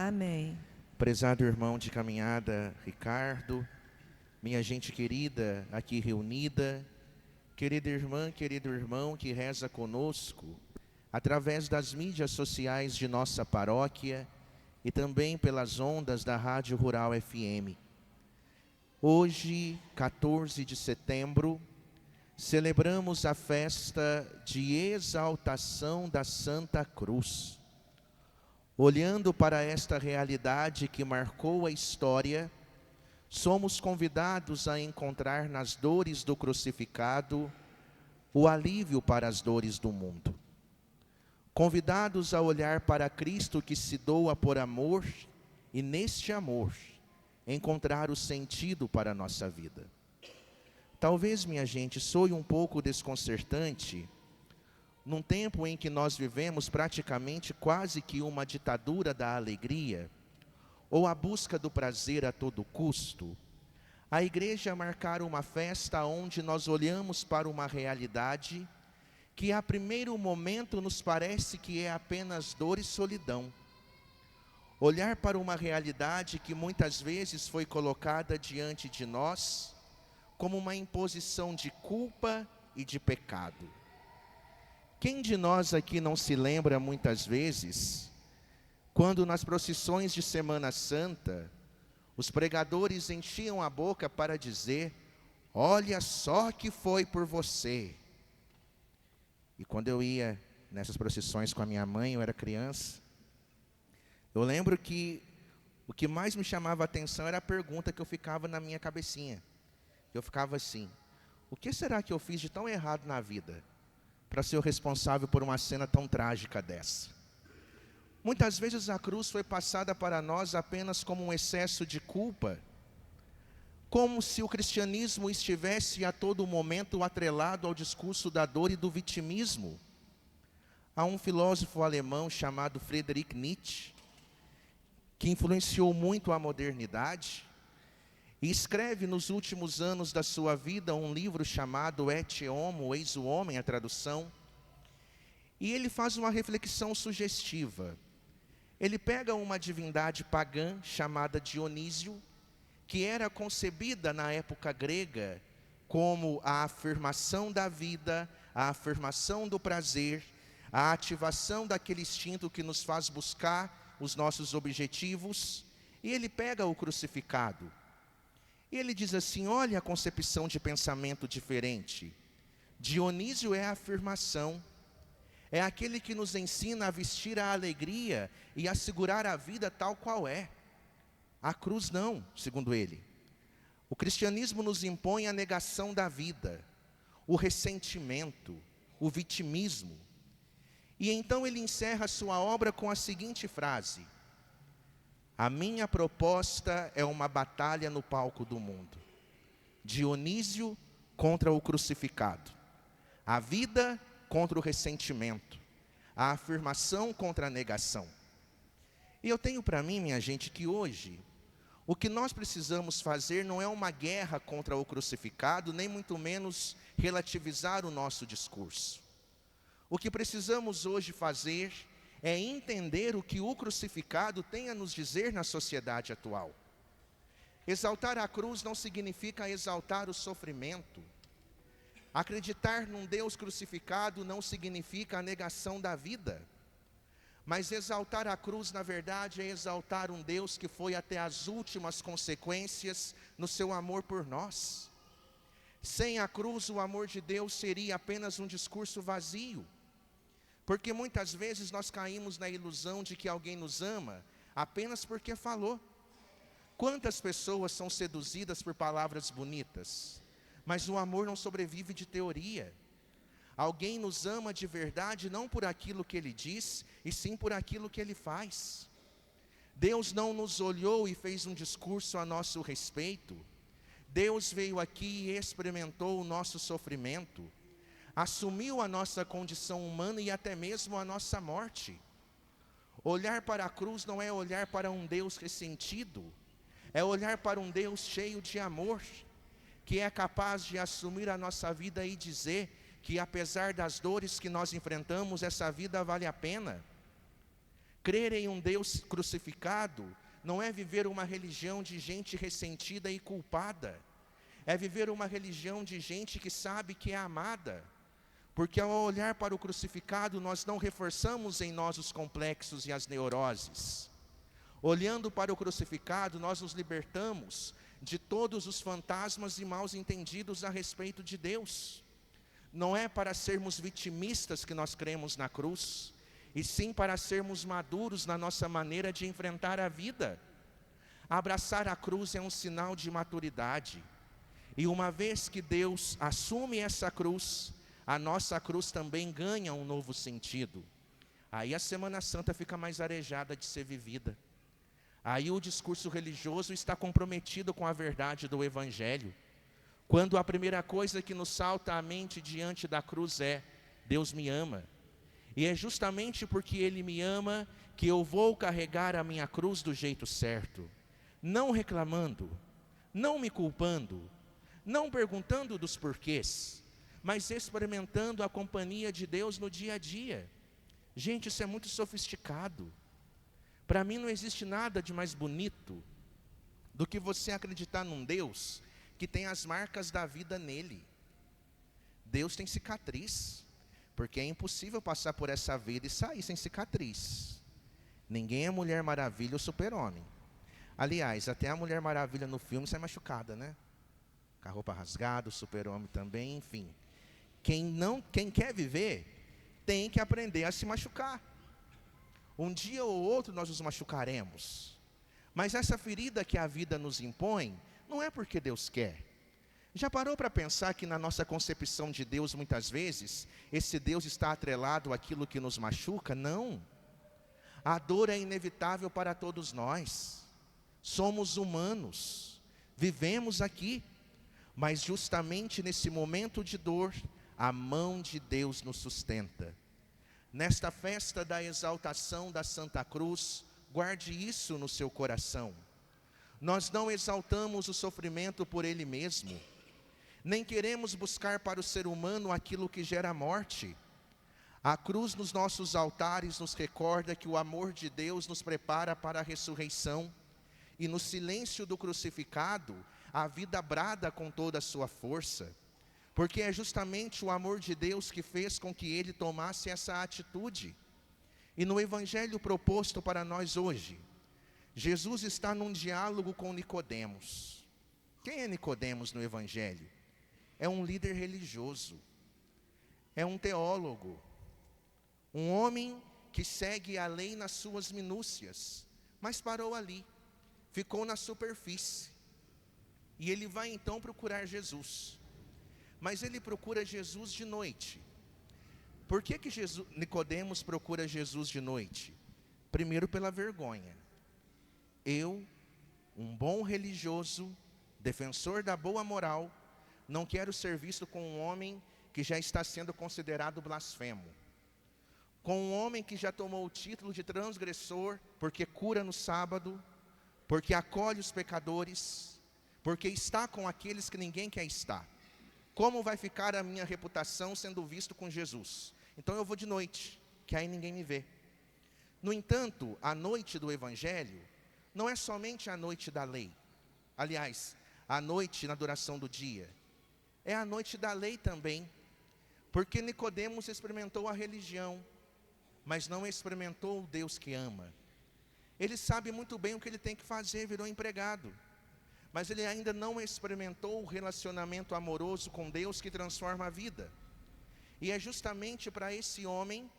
Amém. Prezado irmão de caminhada, Ricardo, minha gente querida aqui reunida, querida irmã, querido irmão que reza conosco, através das mídias sociais de nossa paróquia e também pelas ondas da Rádio Rural FM. Hoje, 14 de setembro, celebramos a festa de exaltação da Santa Cruz. Olhando para esta realidade que marcou a história, somos convidados a encontrar nas dores do crucificado o alívio para as dores do mundo. Convidados a olhar para Cristo que se doa por amor e neste amor encontrar o sentido para a nossa vida. Talvez, minha gente, soe um pouco desconcertante num tempo em que nós vivemos praticamente quase que uma ditadura da alegria, ou a busca do prazer a todo custo, a igreja marcar uma festa onde nós olhamos para uma realidade que a primeiro momento nos parece que é apenas dor e solidão. Olhar para uma realidade que muitas vezes foi colocada diante de nós como uma imposição de culpa e de pecado. Quem de nós aqui não se lembra muitas vezes, quando nas procissões de Semana Santa, os pregadores enchiam a boca para dizer: olha só que foi por você. E quando eu ia nessas procissões com a minha mãe, eu era criança, eu lembro que o que mais me chamava a atenção era a pergunta que eu ficava na minha cabecinha. Eu ficava assim: o que será que eu fiz de tão errado na vida para ser o responsável por uma cena tão trágica dessa? Muitas vezes a cruz foi passada para nós apenas como um excesso de culpa, como se o cristianismo estivesse a todo momento atrelado ao discurso da dor e do vitimismo. Há um filósofo alemão chamado Friedrich Nietzsche, que influenciou muito a modernidade, e escreve nos últimos anos da sua vida um livro chamado Et Homo, Eis o Homem, a tradução. E ele faz uma reflexão sugestiva. Ele pega uma divindade pagã chamada Dionísio, que era concebida na época grega como a afirmação da vida, a afirmação do prazer, a ativação daquele instinto que nos faz buscar os nossos objetivos. E ele pega o crucificado. E ele diz assim: olha a concepção de pensamento diferente. Dionísio é a afirmação, é aquele que nos ensina a vestir a alegria e a segurar a vida tal qual é. A cruz não, segundo ele. O cristianismo nos impõe a negação da vida, o ressentimento, o vitimismo. E então ele encerra sua obra com a seguinte frase: a minha proposta é uma batalha no palco do mundo. Dionísio contra o crucificado. A vida contra o ressentimento. A afirmação contra a negação. E eu tenho para mim, minha gente, que hoje, o que nós precisamos fazer não é uma guerra contra o crucificado, nem muito menos relativizar o nosso discurso. O que precisamos hoje fazer é entender o que o crucificado tem a nos dizer na sociedade atual. Exaltar a cruz não significa exaltar o sofrimento. Acreditar num Deus crucificado não significa a negação da vida. Mas exaltar a cruz, na verdade, é exaltar um Deus que foi até as últimas consequências no seu amor por nós. Sem a cruz, o amor de Deus seria apenas um discurso vazio. Porque muitas vezes nós caímos na ilusão de que alguém nos ama apenas porque falou. Quantas pessoas são seduzidas por palavras bonitas? Mas o amor não sobrevive de teoria. Alguém nos ama de verdade não por aquilo que ele diz, e sim por aquilo que ele faz. Deus não nos olhou e fez um discurso a nosso respeito. Deus veio aqui e experimentou o nosso sofrimento. Assumiu a nossa condição humana e até mesmo a nossa morte. Olhar para a cruz não é olhar para um Deus ressentido, é olhar para um Deus cheio de amor, que é capaz de assumir a nossa vida e dizer que apesar das dores que nós enfrentamos, essa vida vale a pena. Crer em um Deus crucificado não é viver uma religião de gente ressentida e culpada. É viver uma religião de gente que sabe que é amada. Porque ao olhar para o crucificado, nós não reforçamos em nós os complexos e as neuroses. Olhando para o crucificado, nós nos libertamos de todos os fantasmas e maus entendidos a respeito de Deus. Não é para sermos vitimistas que nós cremos na cruz, e sim para sermos maduros na nossa maneira de enfrentar a vida. Abraçar a cruz é um sinal de maturidade. E uma vez que Deus assume essa cruz, a nossa cruz também ganha um novo sentido. Aí a Semana Santa fica mais arejada de ser vivida. Aí o discurso religioso está comprometido com a verdade do Evangelho. Quando a primeira coisa que nos salta à mente diante da cruz é: Deus me ama. E é justamente porque Ele me ama que eu vou carregar a minha cruz do jeito certo. Não reclamando, não me culpando, não perguntando dos porquês, mas experimentando a companhia de Deus no dia a dia. Gente, isso é muito sofisticado. Para mim não existe nada de mais bonito do que você acreditar num Deus que tem as marcas da vida nele. Deus tem cicatriz, porque é impossível passar por essa vida e sair sem cicatriz. Ninguém é Mulher Maravilha ou Super-Homem. Aliás, até a Mulher Maravilha no filme sai machucada, né? Com a roupa rasgada, o Super-Homem também, enfim. Quem quer viver, tem que aprender a se machucar. Um dia ou outro nós nos machucaremos. Mas essa ferida que a vida nos impõe, não é porque Deus quer. Já parou para pensar que na nossa concepção de Deus, muitas vezes, esse Deus está atrelado àquilo que nos machuca? Não. A dor é inevitável para todos nós. Somos humanos. Vivemos aqui. Mas justamente nesse momento de dor, a mão de Deus nos sustenta. Nesta festa da exaltação da Santa Cruz, guarde isso no seu coração. Nós não exaltamos o sofrimento por ele mesmo, nem queremos buscar para o ser humano aquilo que gera morte. A cruz nos nossos altares nos recorda que o amor de Deus nos prepara para a ressurreição, e no silêncio do crucificado, a vida brada com toda a sua força, porque é justamente o amor de Deus que fez com que ele tomasse essa atitude. E no Evangelho proposto para nós hoje, Jesus está num diálogo com Nicodemos. Quem é Nicodemos no Evangelho? É um líder religioso, é um teólogo, um homem que segue a lei nas suas minúcias, mas parou ali, ficou na superfície. E ele vai então procurar Jesus. Mas ele procura Jesus de noite. Por que Nicodemos procura Jesus de noite? Primeiro pela vergonha. Eu, um bom religioso, defensor da boa moral, não quero ser visto com um homem que já está sendo considerado blasfemo. Com um homem que já tomou o título de transgressor, porque cura no sábado, porque acolhe os pecadores, porque está com aqueles que ninguém quer estar. Como vai ficar a minha reputação sendo visto com Jesus? Então eu vou de noite, que aí ninguém me vê. No entanto, a noite do Evangelho não é somente a noite da lei. Aliás, a noite na duração do dia. É a noite da lei também. Porque Nicodemos experimentou a religião, mas não experimentou o Deus que ama. Ele sabe muito bem o que ele tem que fazer, virou empregado. Mas ele ainda não experimentou o relacionamento amoroso com Deus que transforma a vida. E é justamente para esse homem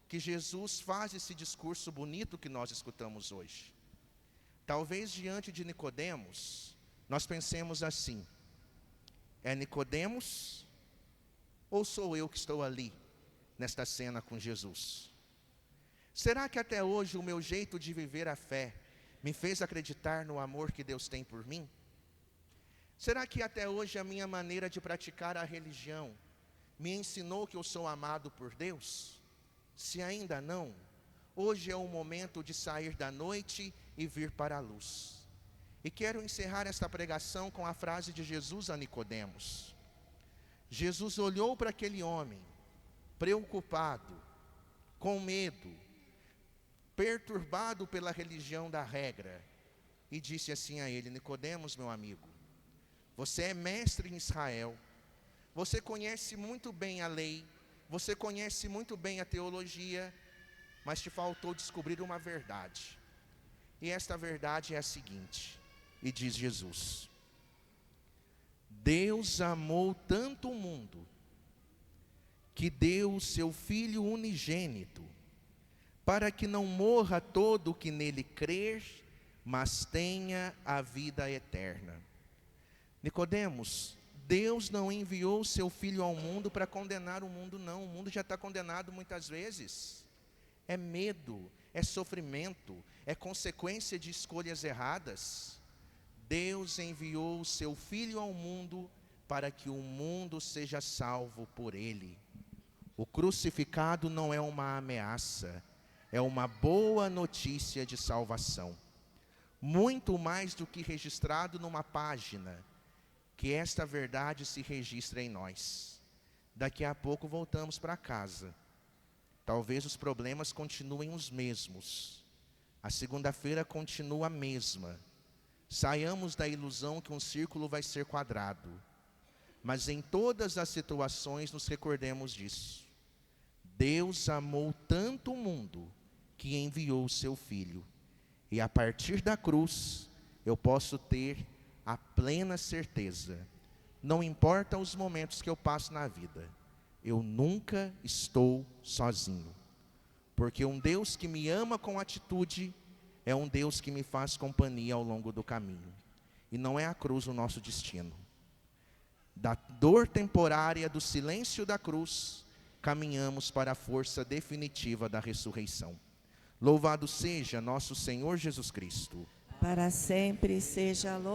que Jesus faz esse discurso bonito que nós escutamos hoje. Talvez diante de Nicodemos, nós pensemos assim: é Nicodemos ou sou eu que estou ali, nesta cena com Jesus? Será que até hoje o meu jeito de viver a fé me fez acreditar no amor que Deus tem por mim? Será que até hoje a minha maneira de praticar a religião me ensinou que eu sou amado por Deus? Se ainda não, hoje é o momento de sair da noite e vir para a luz. E quero encerrar esta pregação com a frase de Jesus a Nicodemos. Jesus olhou para aquele homem, preocupado, com medo, perturbado pela religião da regra, e disse assim a ele: Nicodemos, meu amigo, você é mestre em Israel, você conhece muito bem a lei, você conhece muito bem a teologia, mas te faltou descobrir uma verdade. E esta verdade é a seguinte, e diz Jesus: Deus amou tanto o mundo, que deu o seu Filho unigênito, para que não morra todo o que nele crer, mas tenha a vida eterna. Nicodemos, Deus não enviou o seu Filho ao mundo para condenar o mundo, não. O mundo já está condenado muitas vezes. É medo, é sofrimento, é consequência de escolhas erradas. Deus enviou o seu Filho ao mundo para que o mundo seja salvo por ele. O crucificado não é uma ameaça, é uma boa notícia de salvação. Muito mais do que registrado numa página, que esta verdade se registra em nós. Daqui a pouco voltamos para casa. Talvez os problemas continuem os mesmos. A segunda-feira continua a mesma. Saiamos da ilusão que um círculo vai ser quadrado. Mas em todas as situações nos recordemos disso. Deus amou tanto o mundo que enviou o seu Filho. E a partir da cruz, eu posso ter a plena certeza, não importa os momentos que eu passo na vida, eu nunca estou sozinho. Porque um Deus que me ama com atitude, é um Deus que me faz companhia ao longo do caminho. E não é a cruz o nosso destino. Da dor temporária, do silêncio da cruz, caminhamos para a força definitiva da ressurreição. Louvado seja nosso Senhor Jesus Cristo. Para sempre seja louvado.